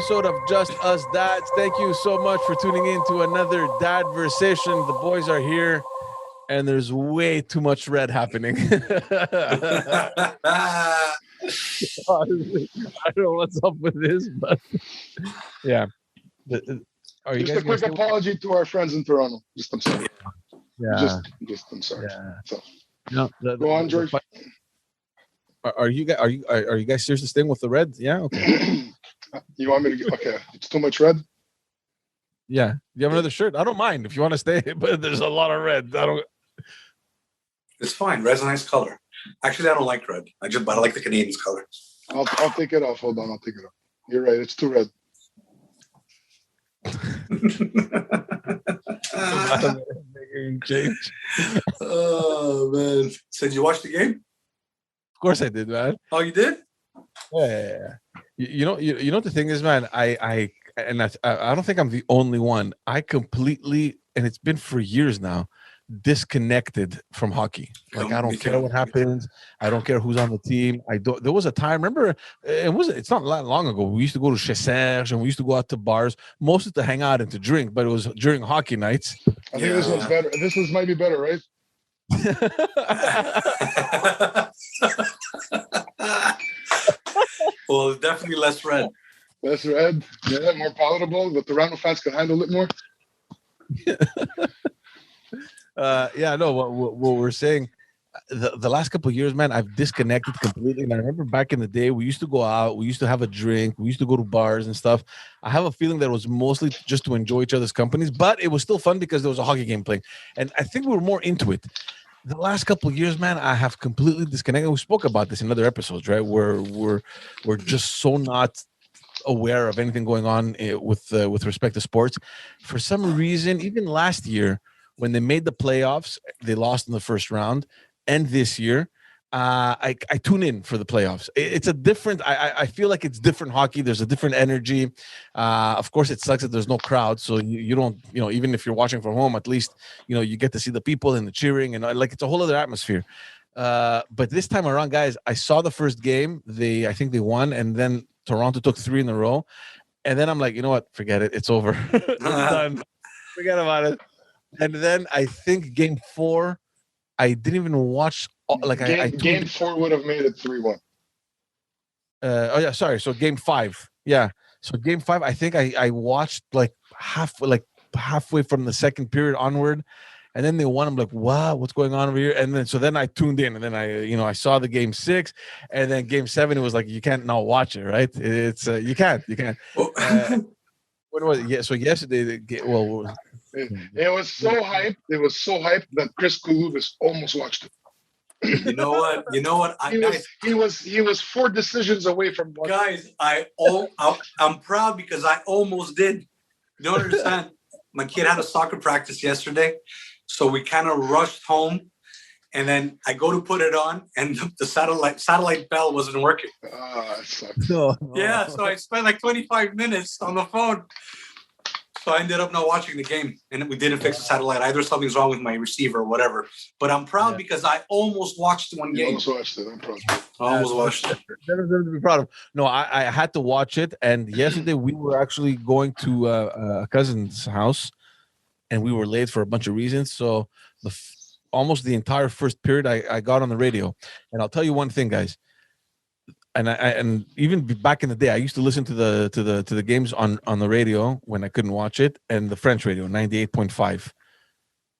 episode of Just Us Dads. Thank you so much for tuning in to another Dadversation. The boys are here, and there's way too much red happening. Honestly, I don't know what's up with this, but yeah. Are you Just guys a quick apology to our friends in Toronto. Just I'm sorry. Yeah. Just I'm sorry. Yeah. So, No, go on, George. Are you guys seriously staying with the red? Yeah. Okay. You want me to get? Okay, it's too much red. Yeah. You have another shirt? I don't mind if you want to stay, but there's a lot of red. I don't. It's fine. Red's a nice color. Actually, I don't like red. But I like the Canadiens color. I'll take it off. Hold on, I'll take it off. You're right. It's too red. Change. Oh man! So did you watch the game? Of course I did, man. Oh, you did? Yeah. You know what the thing is, man. I don't think I'm the only one. I completely, and it's been for years now, disconnected from hockey. Like I don't care what happens. I don't care who's on the team. I don't. There was a time. Remember, it's not that long ago. We used to go to Chez Serge and we used to go out to bars, mostly to hang out and to drink. But it was during hockey nights. I think this one's better. This one might be better, right? Well, definitely less red. Less red. Yeah, more palatable. The Toronto fans can handle it more. Yeah, no. What we're saying, the last couple of years, man, I've disconnected completely. And I remember back in the day, we used to go out, we used to have a drink, we used to go to bars and stuff. I have a feeling that it was mostly just to enjoy each other's companies, but it was still fun because there was a hockey game playing, and I think we were more into it. The last couple of years, man, I have completely disconnected. We spoke about this in other episodes, right? We're just so not aware of anything going on with respect to sports. For some reason, even last year when they made the playoffs, they lost in the first round, and this year, I tune in for the playoffs. It's a different. I feel like it's different hockey. There's a different energy. Of course, it sucks that there's no crowd, so you don't. Even if you're watching from home, at least you get to see the people and the cheering, and like it's a whole other atmosphere. But this time around, guys, I saw the first game. I think they won, and then Toronto took 3 in a row, and then I'm like, you know what? Forget it. It's over. It's done. Forget about it. And then I think game 4, I didn't even watch. Game 4 would have made it 3-1. Sorry. So game 5, yeah. So game 5, I think I watched like halfway from the second period onward, and then they won. I'm like, wow, what's going on over here? And then I tuned in, and then I saw the game 6, and then game 7. It was like you can't not watch it, right? It's you can't. What was it? Yeah. So yesterday, it was so hyped. It was so hyped that Chris Koulouvis almost watched it. You know what? He was 4 decisions away from watching. Guys, I'm proud because I almost did. You don't understand. My kid had a soccer practice yesterday, so we kind of rushed home, and then I go to put it on, and the satellite bell wasn't working. It sucks. No. Yeah, so I spent like 25 minutes on the phone. So I ended up not watching the game, and we didn't fix the satellite. Either something's wrong with my receiver or whatever. But I'm proud because I almost watched one game. Almost watched it. I'm proud. I almost watched it. That is something to be proud of. No, I had to watch it, and yesterday we were actually going to a cousin's house, and we were late for a bunch of reasons. So almost the entire first period, I got on the radio, and I'll tell you one thing, guys. And even back in the day, I used to listen to the games on the radio when I couldn't watch it, and the French radio 98.5.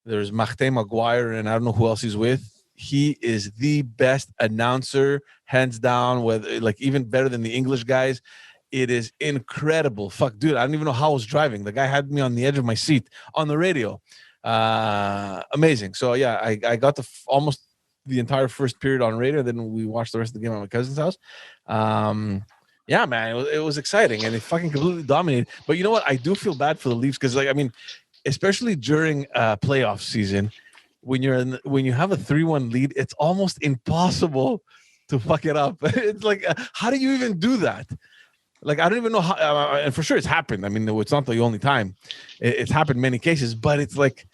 There's Martin Maguire, and I don't know who else he's with. He is the best announcer, hands down. Even better than the English guys. It is incredible. Fuck, dude, I don't even know how I was driving. The guy had me on the edge of my seat on the radio. Amazing. So yeah, I got almost the entire first period on radio. Then we watched the rest of the game at my cousin's house. Yeah, man, it was exciting, and it fucking completely dominated. But you know what? I do feel bad for the Leafs because, especially during playoff season, when you have a 3-1 lead, it's almost impossible to fuck it up. It's like, how do you even do that? Like, I don't even know how. And for sure, it's happened. I mean, it's not the only time. It's happened many cases, but it's like,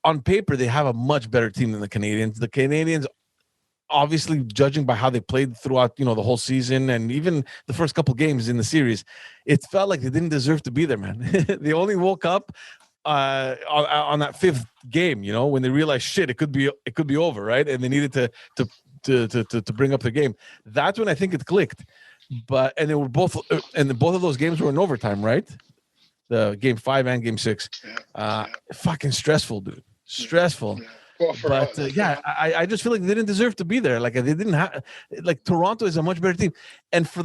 on paper, they have a much better team than the Canadiens. The Canadiens obviously, judging by how they played throughout, the whole season and even the first couple games in the series, it felt like they didn't deserve to be there, man. They only woke up on that fifth game, when they realized shit, it could be over, right? And they needed to bring up the game. That's when I think it clicked. And they were both of those games were in overtime, right? The game 5 and game 6. Fucking stressful, dude. Stressful. Yeah. Well, But I just feel like they didn't deserve to be there. Like they didn't have. Like Toronto is a much better team, and for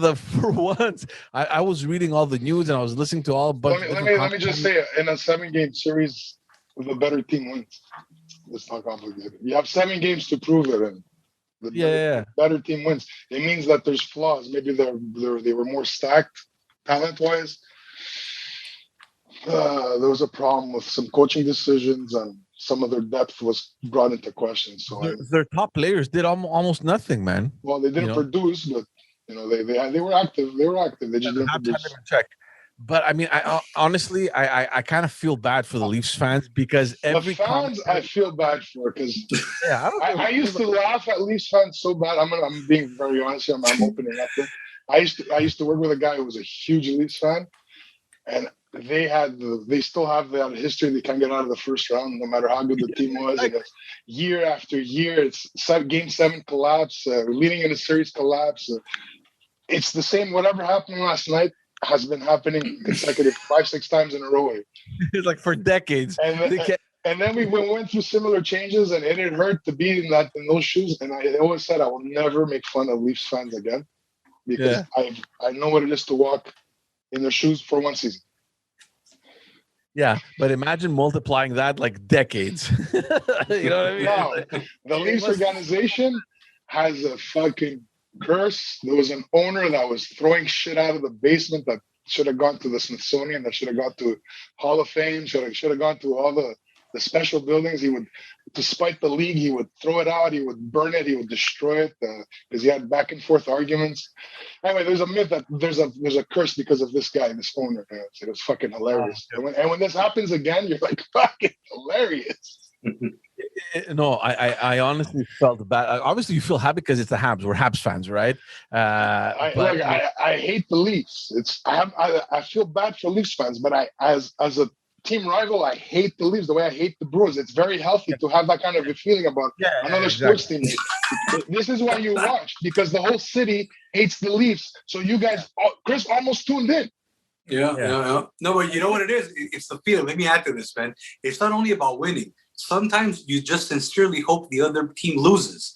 once, I was reading all the news and I was listening to all. Let me just say, in a 7-game series, the better team wins. It's not complicated. You have 7 games to prove it, and the better team wins. It means that there's flaws. Maybe they were more stacked talent-wise. There was a problem with some coaching decisions, and some of their depth was brought into question. So their top players did almost nothing, man. Well, they didn't produce, but they were active. They were active. They just didn't produce. Check. But I mean, I honestly, I kind of feel bad for the Leafs fans because the fans I feel bad for because I used to laugh at Leafs fans so bad. I'm being very honest here. I'm opening up there. I used to work with a guy who was a huge Leafs fan, and they still have that history. They can't get out of the first round, no matter how good the team was. And year after year, it's game 7 collapse, leading in the series collapse. It's the same. Whatever happened last night has been happening consecutive 5-6 times in a row. It's like for decades. And then we went through similar changes, and it hurt to be in those shoes. And I always said I will never make fun of Leafs fans again because I know what it is to walk in their shoes for one season. Yeah, but imagine multiplying that like decades. You know what I mean? No, the Leafs organization has a fucking curse. There was an owner that was throwing shit out of the basement that should have gone to the Smithsonian, that should have gone to Hall of Fame, should have gone to all the special buildings. He would, to spite the league, he would throw it out, he would burn it, he would destroy it because he had back and forth arguments. Anyway, there's a myth that there's a curse because of this guy, this owner. It was fucking hilarious. And when this happens again, you're like, fucking hilarious. No, I honestly felt bad. Obviously, you feel happy because it's the Habs. We're Habs fans, right? I hate the Leafs. I feel bad for Leafs fans, but as a team rival, I hate the Leafs the way I hate the Bruins. It's very healthy to have that kind of a feeling about another sports team. This is why you watch, because the whole city hates the Leafs. So you guys, Chris almost tuned in. Yeah. No, but you know what it is? It's the feeling. Let me add to this, man. It's not only about winning. Sometimes you just sincerely hope the other team loses.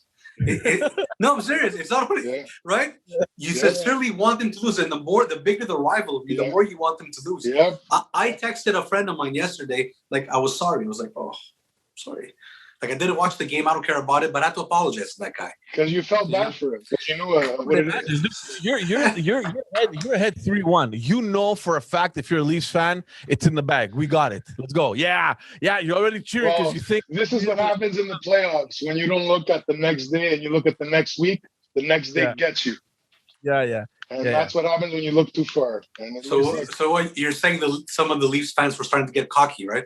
No, I'm serious. It's not only, right? You sincerely want them to lose, and the bigger the rivalry, the more you want them to lose. Yeah. I texted a friend of mine yesterday, like I was sorry. I was like, oh, sorry. Like I didn't watch the game. I don't care about it, but I had to apologize to that guy because you felt bad for him. Because you knew what it is. You're ahead 3-1. You know for a fact if you're a Leafs fan, it's in the bag. We got it. Let's go. Yeah. You're already cheering because you think this is what happens in the playoffs when you don't look at the next day and you look at the next week. The next day gets you. Yeah. And that's what happens when you look too far. And so what you're saying? Some of the Leafs fans were starting to get cocky, right?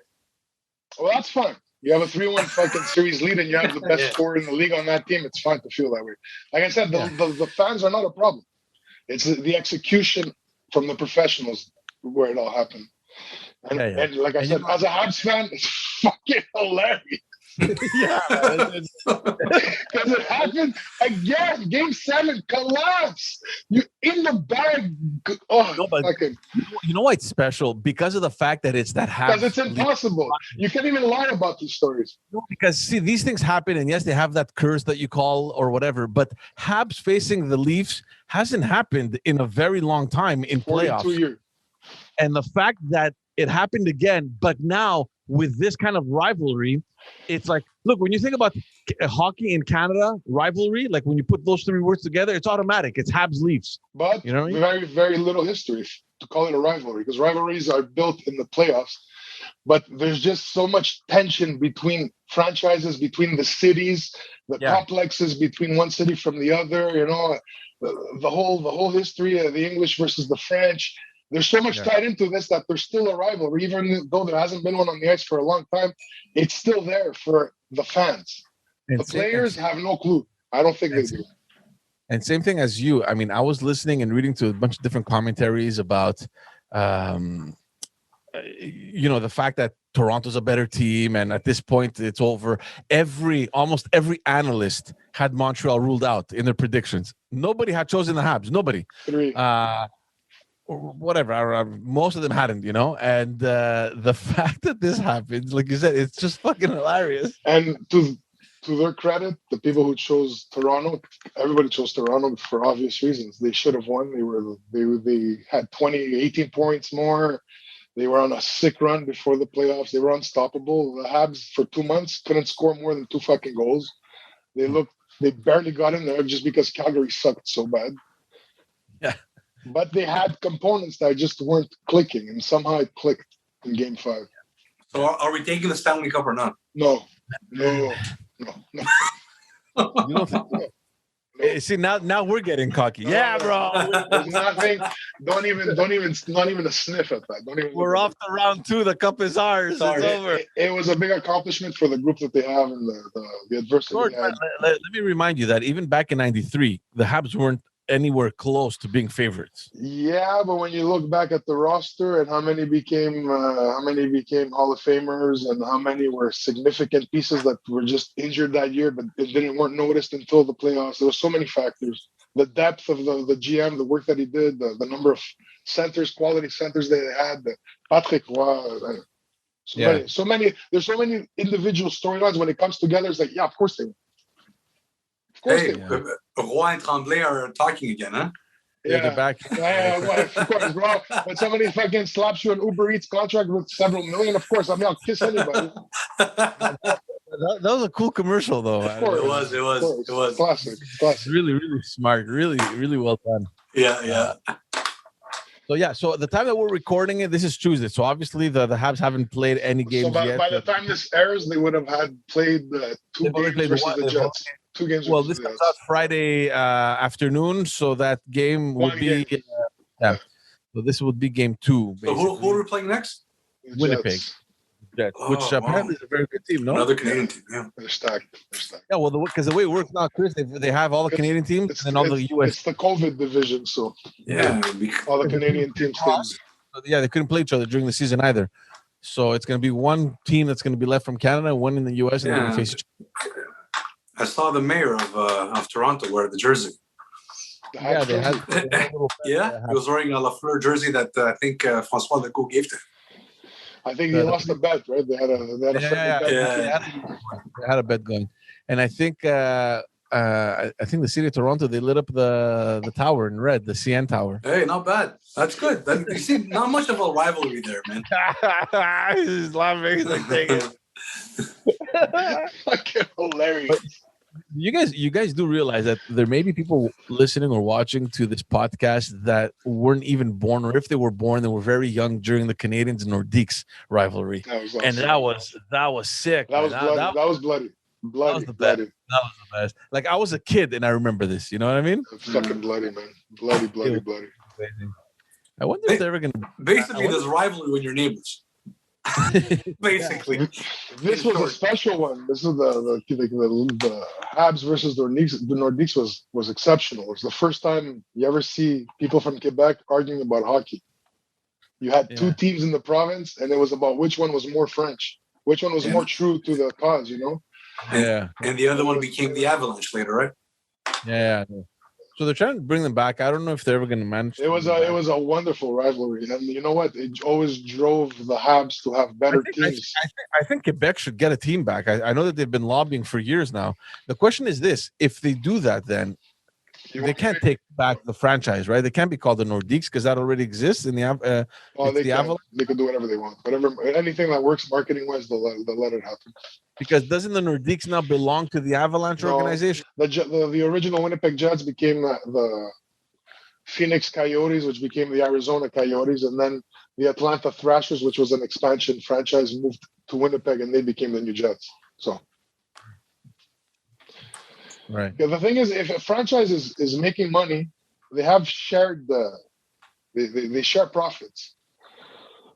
Well, that's fine. You have a 3-1 fucking series lead and you have the best scorer in the league on that team. It's fine to feel that way. Like I said, the fans are not a problem. It's the execution from the professionals where it all happened. And like I said, as a Habs fan, it's fucking hilarious. Because it happened again. Game 7 collapse. You in the bag. You know why it's special? Because of the fact that it's that Habs. Because it's impossible. You can't even lie about these stories. No, because see, these things happen, and yes, they have that curse that you call or whatever. But Habs facing the Leafs hasn't happened in a very long time in playoffs. 42 years. And the fact that it happened again, but now with this kind of rivalry, it's like, look, when you think about hockey in Canada, rivalry, like when you put those 3 words together, it's automatic. It's Habs Leafs. But very, very little history to call it a rivalry because rivalries are built in the playoffs. But there's just so much tension between franchises, between the cities, the complexes between one city from the other, the whole history of the English versus the French. There's so much tied into this that there's still a rivalry, even though there hasn't been one on the ice for a long time. It's still there for the fans. The players have no clue. I don't think they do. And same thing as you. I mean, I was listening and reading to a bunch of different commentaries about, the fact that Toronto's a better team, and at this point, it's over. Almost every analyst had Montreal ruled out in their predictions. Nobody had chosen the Habs. Nobody. 3. Or whatever. Most of them hadn't, And the fact that this happens, like you said, it's just fucking hilarious. And to their credit, the people who chose Toronto, everybody chose Toronto for obvious reasons. They should have won. They had 18 points more. They were on a sick run before the playoffs. They were unstoppable. The Habs for 2 months couldn't score more than 2 fucking goals. They barely got in there just because Calgary sucked so bad. Yeah. But they had components that just weren't clicking, and somehow it clicked in Game 5. So are we taking the Stanley Cup or not? No. You don't think so? No. See, now we're getting cocky. Bro. There's nothing. Don't even. Not even a sniff at that. We're off to round 2. The cup is ours. Sorry. It's over. It was a big accomplishment for the group that they have and the adversity. George, let me remind you that even back in '93, the Habs weren't anywhere close to being favorites. Yeah, but when you look back at the roster and how many became Hall of Famers and how many were significant pieces that were just injured that year, but weren't noticed until the playoffs. There were so many factors. The depth of the GM, the work that he did, the number of centers, quality centers they had, Patrick Roy. There's so many individual storylines. When it comes together, it's like, yeah, of course they win. Roy and Tremblay are talking again, huh? Yeah, they're back. Of course, bro. When somebody fucking slaps you an Uber Eats contract with several million, of course, I'll kiss anybody. That was a cool commercial, though. It was. Classic. Really, really smart. Really, really well done. Yeah. So at the time that we're recording it, this is Tuesday. So obviously the Habs haven't played any games yet. By the time this airs, they would have had played 2 games versus the Jets. 2 games. Well, this comes out Friday afternoon, so that game would be So this would be game 2. Basically. So who are we playing next? Winnipeg. Jets, which apparently is a very good team. No, another Canadian team. Yeah, they're stacked. Yeah, well, because the way it works now, Chris, they have all the Canadian teams and all the US. It's the COVID division, so all the Canadian teams. Yeah, they couldn't play each other during the season either. So it's going to be one team that's going to be left from Canada, one in the US, and they're going to face each other. I saw the mayor of Toronto wear the jersey. Yeah, they had. He was wearing a Lafleur jersey that I think François Legault gave to him. I think he lost a bet, right? They had a bet. They had a bet going, and I think the city of Toronto, they lit up the tower in red, the CN Tower. Hey, not bad. That's good. You see, not much of a rivalry there, man. He's laughing. He's like, dang it. Fucking hilarious. But you guys do realize that there may be people listening or watching to this podcast that weren't even born, or if they were born, they were very young during the Canadiens and Nordiques rivalry. That was awesome. And that was sick. That was bloody. That was the best. Like, I was a kid and I remember this. You know what I mean? It's fucking bloody, man. Bloody. Amazing. I wonder if they're ever gonna. Basically, there's rivalry with your neighbors. Basically, this was a special one. This is the Habs versus the Nordiques. The Nordiques was exceptional. It was the first time you ever see people from Quebec arguing about hockey. You had 2 teams in the province, and it was about which one was more French, which one was more true to the cause. Yeah, and the other one became the Avalanche later, right? Yeah. So they're trying to bring them back. I don't know if they're ever going to manage. It was a wonderful rivalry, and you know what? It always drove the Habs to have better teams. I think Quebec should get a team back. I know that they've been lobbying for years now. The question is this: if they do that, then they can't take back the franchise, right? They can't be called the Nordiques because that already exists in the Avalanche. They can do whatever they want. Anything that works marketing-wise, they'll let it happen. Because doesn't the Nordiques now belong to the Avalanche organization? The original Winnipeg Jets became the Phoenix Coyotes, which became the Arizona Coyotes, and then the Atlanta Thrashers, which was an expansion franchise, moved to Winnipeg, and they became the New Jets. So, right. Yeah, the thing is, if a franchise is making money, they have shared they share profits.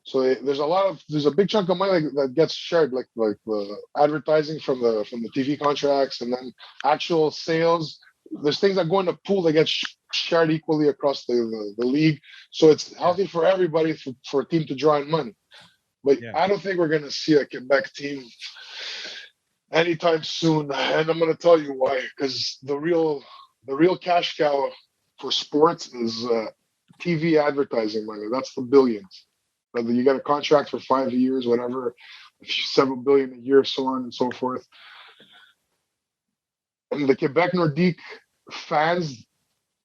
So there's a big chunk of money that gets shared, like the advertising from the TV contracts, and then actual sales. There's things that go in the pool that get shared equally across the league. So it's healthy for everybody for a team to draw in money. But I don't think we're going to see a Quebec team anytime soon, and I'm going to tell you why. Because the real cash cow for sports is TV advertising money. That's the billions. Whether you get a contract for 5 years, whatever, several billion a year, so on and so forth. And the Quebec Nordique fans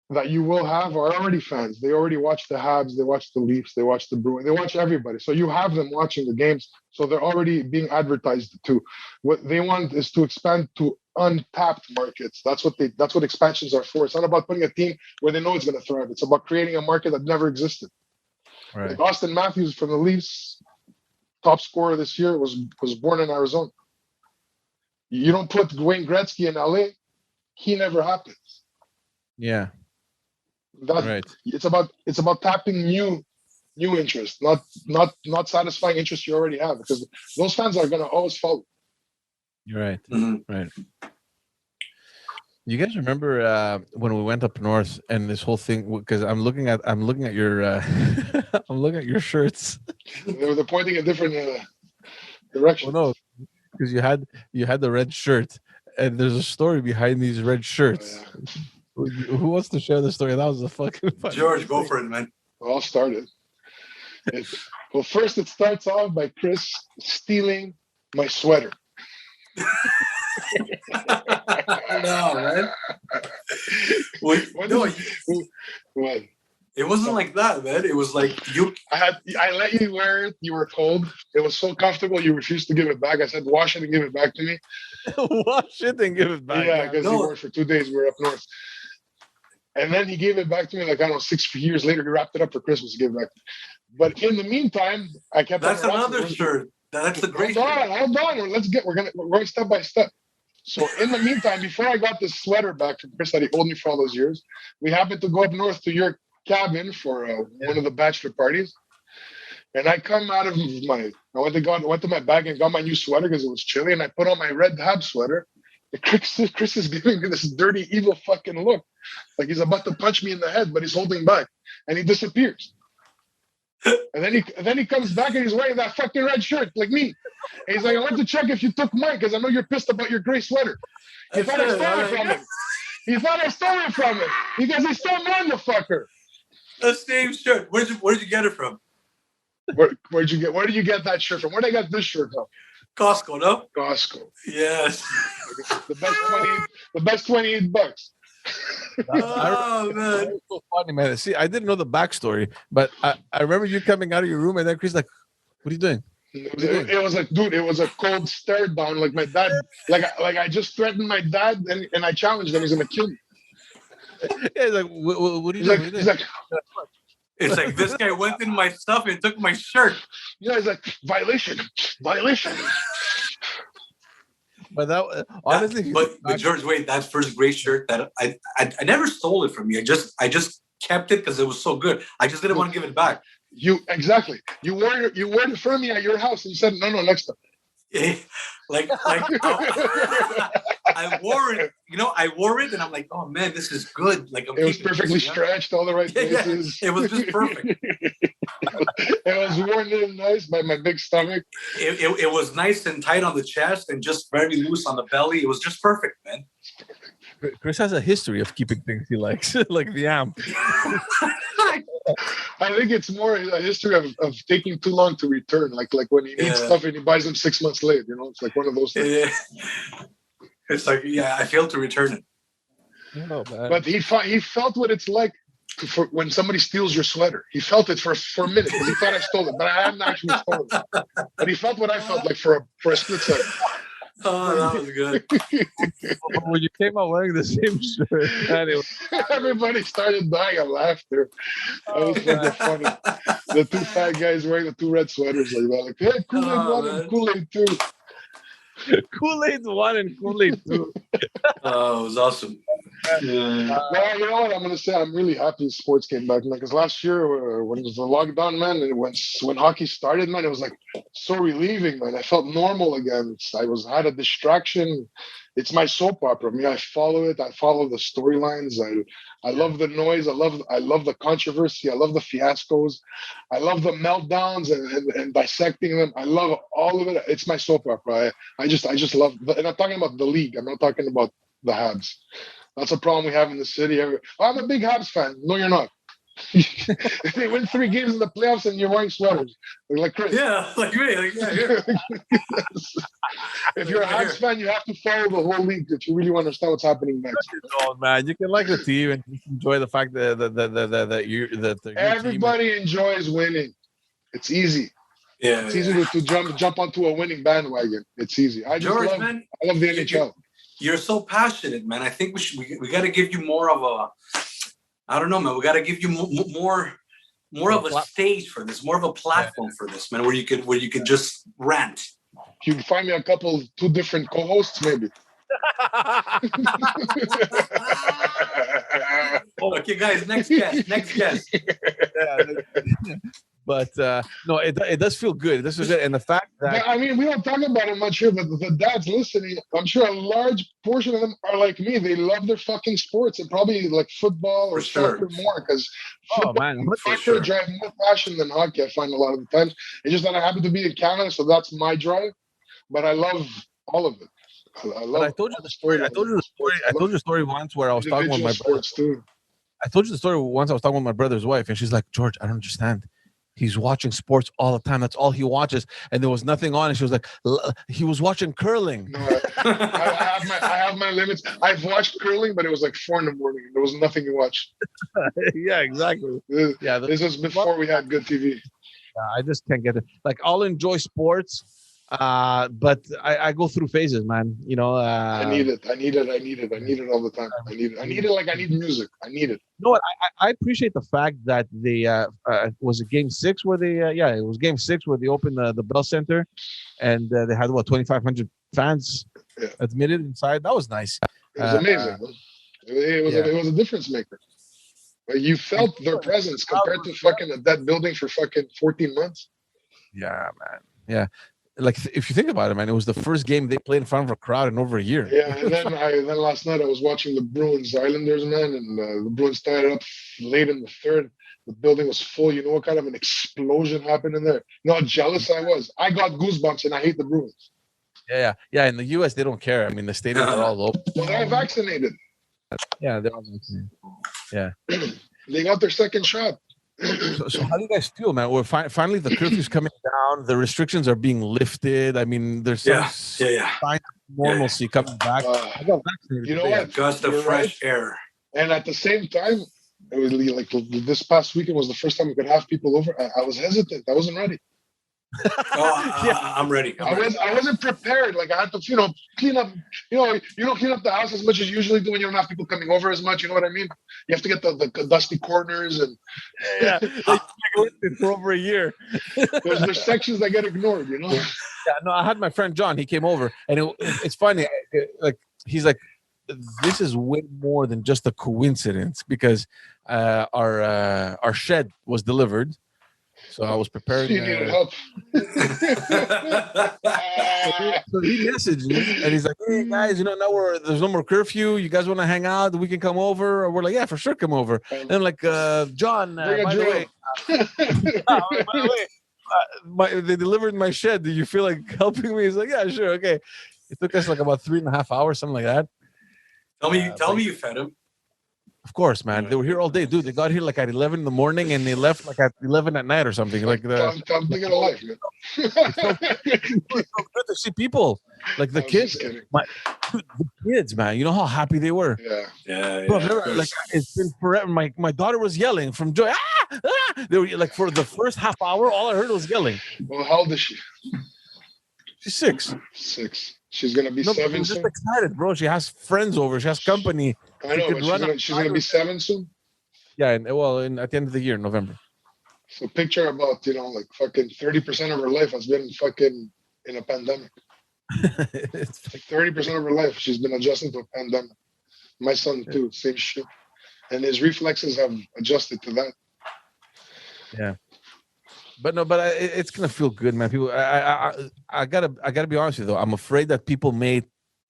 that you will have are already fans. They already watch the Habs, they watch the Leafs, they watch the Bruins, they watch everybody. So you have them watching the games. So they're already being advertised to. What they want is to expand to untapped markets. That's what expansions are for. It's not about putting a team where they know it's going to thrive. It's about creating a market that never existed. Right. Like Austin Matthews from the Leafs, top scorer this year, was born in Arizona. You don't put Wayne Gretzky in LA, he never happens. Yeah. Right. It's about tapping new interest, not satisfying interest you already have, because those fans are gonna always follow. You're right. Mm-hmm. Right. You guys remember when we went up north and this whole thing? Because I'm looking at your I'm looking at your shirts. They're pointing in different directions. Well, no, because you had the red shirt, and there's a story behind these red shirts. Oh, yeah. Who wants to share the story? That was a fucking funny George, go for it, man. Well, I'll start it. First it starts off by Chris stealing my sweater. No, man. When? It wasn't like that, man. It was like I let you wear it. You were cold. It was so comfortable. You refused to give it back. I said, wash it and give it back to me. Wash it and give it back. Yeah, because he wore it for 2 days. We were up north. And then he gave it back to me, like, I don't know, 6 years later. He wrapped it up for Christmas to give it back to me. But in the meantime, I kept That's another shirt. That's the great shirt. Hold on. We're going step by step. So in the meantime, before I got this sweater back from Chris that he owed me for all those years, we happened to go up north to your cabin for one of the bachelor parties. And I come out of I went to my bag and got my new sweater because it was chilly, and I put on my red Habs sweater. And Chris is giving me this dirty, evil fucking look. Like he's about to punch me in the head, but he's holding back. And he disappears. And then he comes back and he's wearing that fucking red shirt like me. And he's like, I want to check if you took mine because I know you're pissed about your gray sweater. He thought I stole it from him. He thought I stole it from him because he stole mine, the fucker. The same shirt. Where'd you get it from? Where did you get that shirt from? Where'd I get this shirt from? Costco, no? Costco. Yes. The best $28. Oh man, it's so funny, man. See, I didn't know the backstory, but I remember you coming out of your room and then Chris like, "What are you doing?" It was like, dude, it was a cold stare down. Like my dad, like I just threatened my dad and I challenged him. He's gonna kill me. Yeah, he's like, what are you doing? He's like, it's like this guy went in my stuff and took my shirt. Yeah, he's like, violation. But that honestly, but George, wait, that first gray shirt that I never stole it from you. I just kept it because it was so good. I just didn't want to give it back. You wore it for me at your house and you said no next time. like I wore it. I wore it and I'm like, oh man, this is good. Like it was perfectly stretched, all the right places. Yeah, it was just perfect. It was worn in nice by my big stomach. It was nice and tight on the chest and just very loose on the belly. It was just perfect, man. Chris has a history of keeping things he likes, like the amp. I think it's more a history of taking too long to return. Like when he needs stuff and he buys them 6 months late. It's like one of those things. Yeah. It's like, I failed to return it. Oh, man. But he felt what it's like when somebody steals your sweater. He felt it for a minute because he thought I stole it, but I hadn't actually stolen it. But he felt what I felt like for a split second. Oh, that was good. When you came out wearing the same shirt, anyway. Everybody started dying of laughter. That was fucking funny. The two fat guys wearing the two red sweaters like that. Like, hey, Kool-Aid 1 and Kool-Aid 2. Kool-Aid 1 and Kool-Aid 2. Oh, it was awesome. Well, you know what I'm gonna say? I'm really happy sports came back, man. Because last year, when it was the lockdown, man, and when hockey started, man, it was like so relieving, man. I felt normal again. Had a distraction. It's my soap opera. I mean, I follow it. I follow the storylines. I love the noise. I love the controversy. I love the fiascos. I love the meltdowns and dissecting them. I love all of it. It's my soap opera. I just love. And I'm talking about the league. I'm not talking about the Habs. That's a problem we have in the city. I'm a big Habs fan. No, you're not. They win 3 games in the playoffs and you're wearing sweaters. Like Chris. Yeah, like me. Like, yeah, here. If you're a Habs fan, you have to follow the whole league if you really want to understand what's happening next. No, man, you can like the team and just enjoy the fact that your everybody enjoys winning. It's easy. Yeah, it's easy to jump onto a winning bandwagon. It's easy. I love the NHL. You're so passionate, man. I think we got to give you more of a. I don't know, man. We got to give you more of a stage for this, more of a platform for this, man, where you could just rant. You can find me two different co-hosts, maybe. Okay, guys, next guest. But no, it does feel good. This is it, and the fact that I mean, we don't talk about it much here, but the dads listening, I'm sure a large portion of them are like me. They love their fucking sports and probably like football or soccer more because soccer drives more passion than hockey. I find a lot of the times. It's just that I happen to be in Canada, so that's my drive. But I love all of it. I told you the story. I told you the story once where I was talking with my brother. Too. I told you the story once. I was talking with my brother's wife, and she's like, "George, I don't understand. He's watching sports all the time. That's all he watches." And there was nothing on. And she was like, "He was watching curling." No, I have my limits. I've watched curling, but it was like 4 a.m. There was nothing to watch. Yeah, exactly. This was before we had good TV. I just can't get it. Like, I'll enjoy sports. But I go through phases, man. You know, I need it all the time. I need it like I need music. I need it. You know what? I appreciate the fact that they was it Game 6 where they it was Game 6 where they opened the Bell Center, and they had 2,500 fans admitted inside. That was nice. It was amazing. It was a difference maker. You felt their presence compared to fucking a dead building for fucking 14 months. Yeah, man. Yeah. Like, if you think about it, man, it was the first game they played in front of a crowd in over a year. Yeah, and then last night I was watching the Bruins Islanders, man, and the Bruins tied up late in the third. The building was full. You know what kind of an explosion happened in there? You know how jealous I was? I got goosebumps, and I hate the Bruins. Yeah. In the U.S., they don't care. I mean, the stadiums are all open. Well, they're vaccinated. Yeah, they're all vaccinated. Yeah. They got their second shot. So how do you guys feel, man? We're finally the curfew's coming down. The restrictions are being lifted. I mean, there's some sign of normalcy coming back. I got vaccinated. You know what? Gust of fresh air. And at the same time, it was like this past weekend was the first time we could have people over. I was hesitant. I wasn't ready. I'm ready. I wasn't prepared. Like, I had to, clean up. You don't clean up the house as much as you usually do when you don't have people coming over as much. You know what I mean? You have to get the dusty corners and for over a year. There's sections that get ignored. You know? Yeah. No, I had my friend John. He came over, and it's funny. Like, he's like, this is way more than just a coincidence because our shed was delivered. So I was preparing. You needed help. So he messaged me and he's like, "Hey guys, now there's no more curfew. You guys want to hang out? We can come over." Or we're like, "Yeah, for sure, come over." And I'm like, "John, by the way, they delivered my shed. Do you feel like helping me?" He's like, "Yeah, sure, okay." It took us like about 3.5 hours, something like that. Tell me you fed him. Of course, man. They were here all day, dude. They got here like at 11 in the morning and they left like at 11 at night or something. Like I'm thinking of life, man. It's so good to see people. Like the kids. The kids, man. You know how happy they were. Yeah. Bro, like, it's been forever. My daughter was yelling from joy. They were like, for the first half hour, all I heard was yelling. Well, how old is she? She's 6. 6. She's gonna be 7 I'm soon. just excited, bro. She has friends over. She has company. I know, but she's gonna be 7 soon. Yeah, at the end of the year, November. So picture about like fucking 30% of her life has been fucking in a pandemic. 30% of her life she's been adjusting to a pandemic. My son too, same shit. And his reflexes have adjusted to that. Yeah. But no, but it's gonna feel good, man. People, I gotta be honest with you though. I'm afraid that people may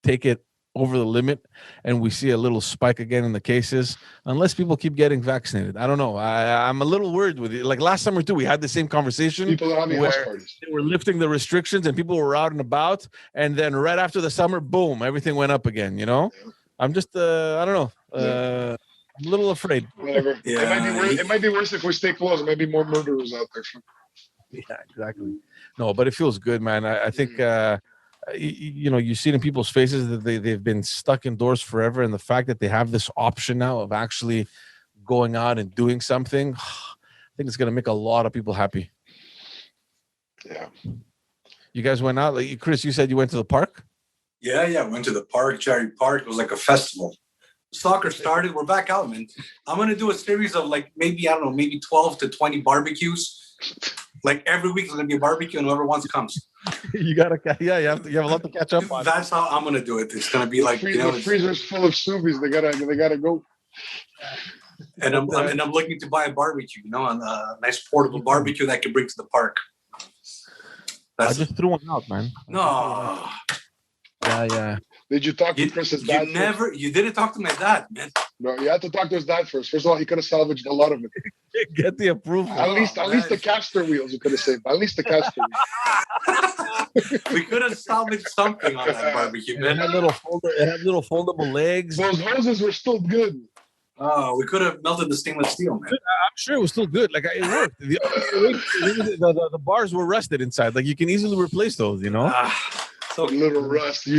take it over the limit, and we see a little spike again in the cases, unless people keep getting vaccinated. I don't know. I'm a little worried with it. Like last summer too, we had the same conversation. People are having house where parties. they were lifting the restrictions, and people were out and about, and then right after the summer, boom, everything went up again. You know, I'm just, I don't know. I'm a little afraid. Whatever. Yeah. It might be worse if we stay close. Maybe more murderers out there. Yeah, exactly. No, but it feels good, man. I think you know, you see it in people's faces that they've been stuck indoors forever, and the fact that they have this option now of actually going out and doing something, I think it's going to make a lot of people happy. Yeah. You guys went out, like Chris. You said you went to the park. Yeah. Went to the park, Cherry Park. It was like a festival. Soccer started. We're back out, man. I'm gonna do a series of like maybe 12 to 20 barbecues. Like every week there's gonna be a barbecue, and whoever wants comes. You gotta, you have a lot to catch up on. That's how I'm gonna do it. It's gonna be like the freezer's full of soupies. They gotta go. And I'm looking to buy a barbecue, a nice portable barbecue that I can bring to the park. I just threw one out, man. No. Yeah. Did you talk to Chris's dad? You didn't talk to my dad, man. No, you had to talk to his dad first. First of all, he could have salvaged a lot of it. Get the approval. At least the caster wheels you could have saved. At least the caster wheels. We could have salvaged something on that barbecue, man. It had little foldable legs. Those hoses were still good. Oh, we could have melted the stainless steel, man. I'm sure it was still good. Like it worked. The bars were rusted inside. Like you can easily replace those, you know. So little rust.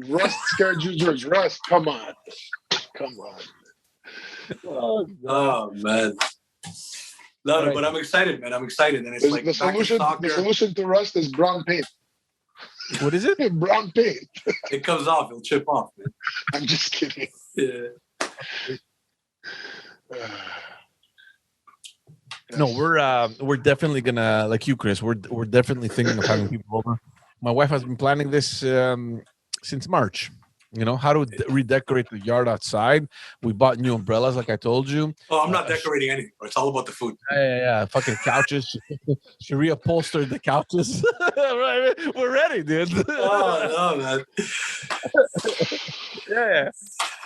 Rust scared you, George. Rust. Come on. Oh man. No, but I'm excited, man. I'm excited, and it's like the solution. The solution to rust is brown paint. What is it? Brown paint. It comes off. It'll chip off, man. I'm just kidding. Yeah. No, we're definitely gonna, like you, Chris. We're definitely thinking of having people over. My wife has been planning this since March. You know, how to redecorate the yard outside. We bought new umbrellas, like I told you. Oh, I'm not decorating anything. It's all about the food. Yeah. Fucking couches. She reupholstered the couches. Right, we're ready, dude. Oh no, man.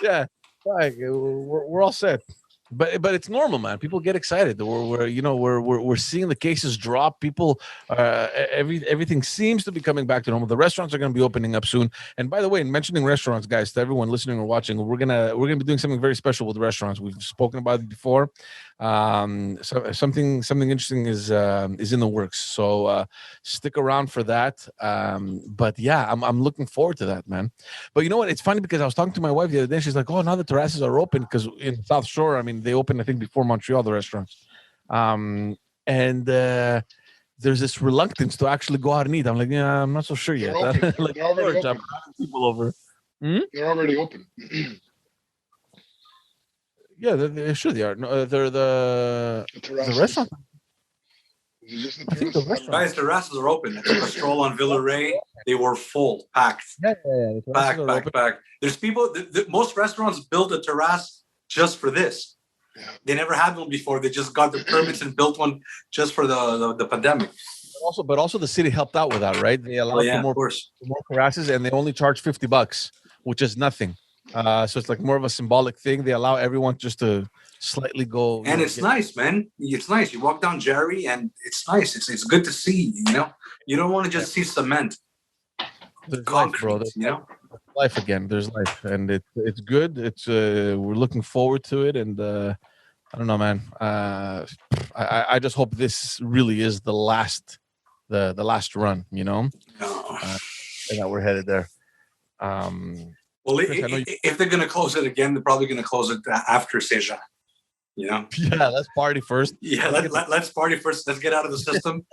Yeah. Like, we're all set. But it's normal, man. People get excited. We're seeing the cases drop. People, everything seems to be coming back to normal. The restaurants are going to be opening up soon. And by the way, mentioning restaurants, guys, to everyone listening or watching, we're gonna be doing something very special with restaurants. We've spoken about it before. So something interesting is in the works. So stick around for that. But yeah, I'm looking forward to that, man. But you know what? It's funny because I was talking to my wife the other day. She's like, "Oh, now the terraces are open because in South Shore, I mean, they opened I think before Montreal, the restaurants." And there's this reluctance to actually go out and eat. I'm like, yeah, I'm not so sure yet. Like, They're already open. People over. They're already open. Yeah, they should. They are. No, they're the restaurant. Guys, the terraces are open. I took a stroll on Villeray. They were full, packed. Yeah. Packed. There's people. Most restaurants build a terrace just for this. Yeah. They never had one before. They just got the permits and built one just for the pandemic. But also the city helped out with that, right? They allowed for more terraces, and they only charge $50, which is nothing. So it's like more of a symbolic thing. They allow everyone just to slightly go. And it's nice, man. It's nice. You walk down Jerry, and it's nice. It's good to see. You know, you don't want to just see cement. There's concrete, life, bro. There's life again. There's life, and it's good. It's we're looking forward to it, and I don't know, man. I just hope this really is the last run. You know, and that we're headed there. Well, if they're going to close it again, they're probably going to close it after Saint-Jean, you know? Yeah, let's party first. Yeah, let's party first. Let's get out of the system.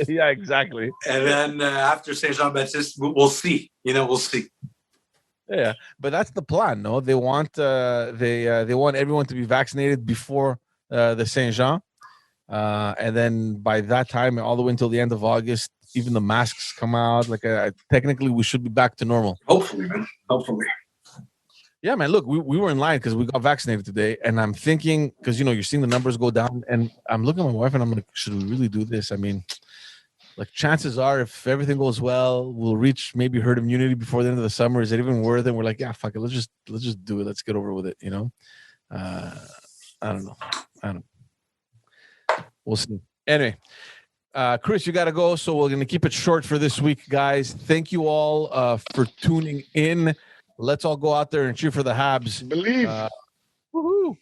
Yeah, exactly. And then after Saint-Jean-Baptiste, we'll see. You know, we'll see. Yeah, but that's the plan, no? They want they want everyone to be vaccinated before the Saint-Jean. And then by that time, all the way until the end of August, even the masks come out. Like technically, we should be back to normal. Hopefully, man. Hopefully. Yeah, man. Look, we were in line because we got vaccinated today, and I'm thinking because you're seeing the numbers go down, and I'm looking at my wife and I'm like, should we really do this? I mean, like chances are, if everything goes well, we'll reach maybe herd immunity before the end of the summer. Is it even worth it? We're like, yeah, fuck it. Let's just do it. Let's get over with it. I don't know. We'll see. Anyway. Chris, you got to go, so we're going to keep it short for this week, guys. Thank you all for tuning in. Let's all go out there and cheer for the Habs. Believe. Woohoo!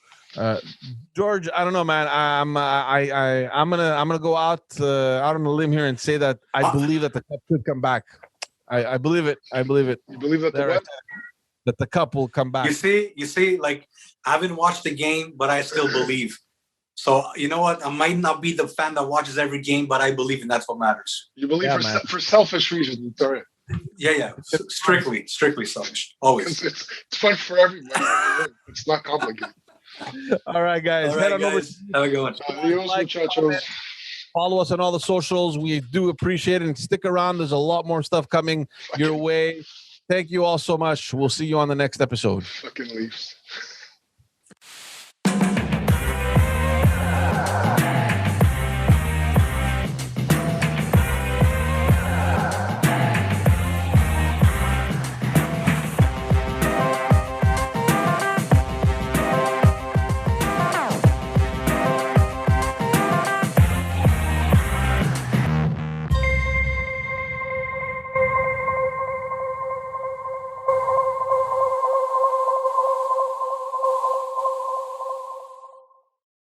George, I don't know, man. I'm gonna go out on a limb here and say that I believe that the cup could come back. I believe it. I believe it. You believe that that the cup will come back. You see, like I haven't watched the game, but I still believe. So you know what? I might not be the fan that watches every game, but I believe, and that's what matters. You believe for selfish reasons. Sorry. Yeah. Strictly selfish. Always. It's fun for everybody. It's not complicated. All right, guys. Head on guys. Have a good one. Adios, muchachos. Follow us on all the socials. We do appreciate it. And stick around. There's a lot more stuff coming your way. Thank you all so much. We'll see you on the next episode. Fucking Leafs.